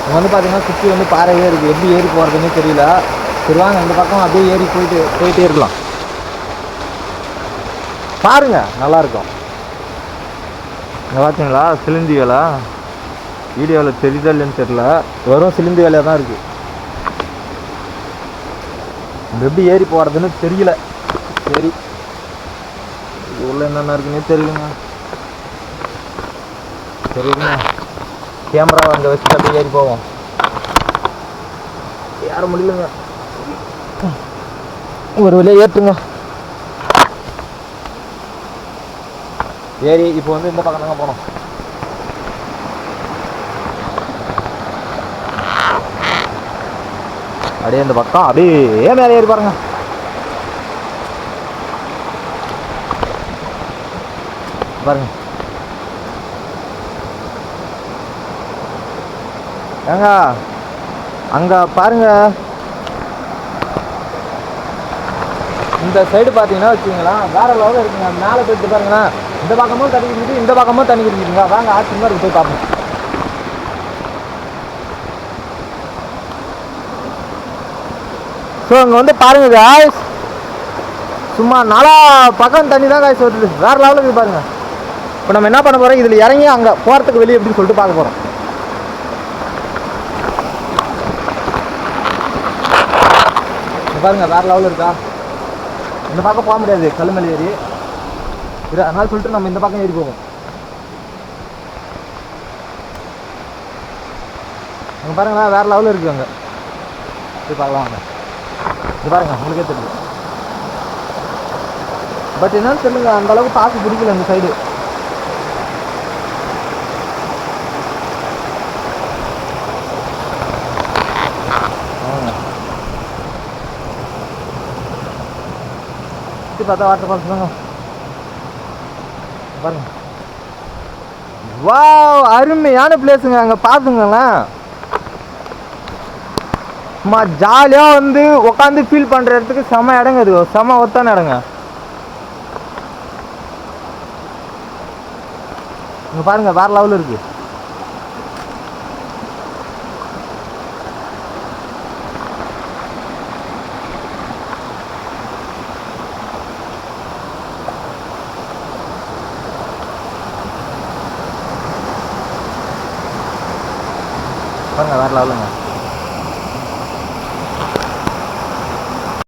இங்கே வந்து பார்த்தீங்கன்னா சுற்றி வந்து பாறையே இருக்குது, எப்படி ஏறி போகிறதுன்னு தெரியல. சரி வாங்க இந்த பக்கம் அப்படியே ஏறி போயிட்டே இருக்கலாம். பாருங்க நல்லாயிருக்கும். இங்கே பார்த்தீங்களா சிலிந்தி வேலை, வீடியோவில் தெரியுதா இல்லைன்னு தெரில, வெறும் சிலிந்தி வேலையாக தான் இருக்குது. எப்படி ஏறி போகிறதுன்னு தெரியல. சரி இது உள்ள என்னென்ன இருக்குன்னே தெரியலங்க. சரிங்க, கேமரா அங்கே வச்சுட்டு அப்படியே ஏறி போவோம். யாரும் முடியலங்க, ஒரு வழியாக ஏற்றுங்க. ஏறி இப்போ வந்து இந்த பக்கம் தாங்க போனோம். அப்படியே இந்த பக்கம் அப்படியே மேலே ஏறி பாருங்க. பாருங்க ஏங்க அங்கே பாருங்க, இந்த சைடு பார்த்தீங்கன்னா வச்சுங்களா வேற லெவலில் இருக்குங்க. மேலே போயிட்டு பாருங்களா, இந்த பக்கமும் தண்ணி இருக்குது, இந்த பக்கமும் தண்ணி இருக்குதுங்க. வாங்க ஆச்சரியமாக இருக்கு, போய் பார்ப்போம். ஸோ அங்கே வந்து பாருங்க காய்ஸ், சும்மா நாலா பக்கம் தண்ணி தான் காய்ஸ் வருது, வேற லெவலில் இருக்குது பாருங்க. இப்போ நம்ம என்ன பண்ண போகிறோம், இதில் இறங்கி அங்கே போகிறதுக்கு வெளியே எப்படின்னு சொல்லிட்டு பார்க்க போகிறோம். பாருங்க வேற லெவலில் இருக்கா. இந்த பக்கம் போக முடியாது, கல் மேலே ஏறி, அதனால சொல்லிட்டு நம்ம இந்த பக்கம் ஏறி போவோம். அங்கே பாருங்களா வேற லெவலில் இருக்குது. அங்கே போய் பார்க்கலாம் வாங்க. இது பாருங்க உங்களுக்கே தெரியும். பட் என்னன்னு சொல்லுங்க, அந்த அளவுக்கு பார்க்க பிடிக்கல இந்த சைடு. சுற்றி பார்த்தா வாட்டர் ஃபால்ஸ் தாங்க பாருங்க. வாவ் அருமையான பிளேஸுங்க. அங்கே பார்த்துங்களேன், சும்மா ஜாலியாக வந்து உட்காந்து ஃபீல் பண்ணுற இடத்துக்கு செம இடங்க, அது செம ஒத்தான இடங்க. இங்கே பாருங்க வேற லெவலில் இருக்கு. பாருங்க வேற லெவலுங்க.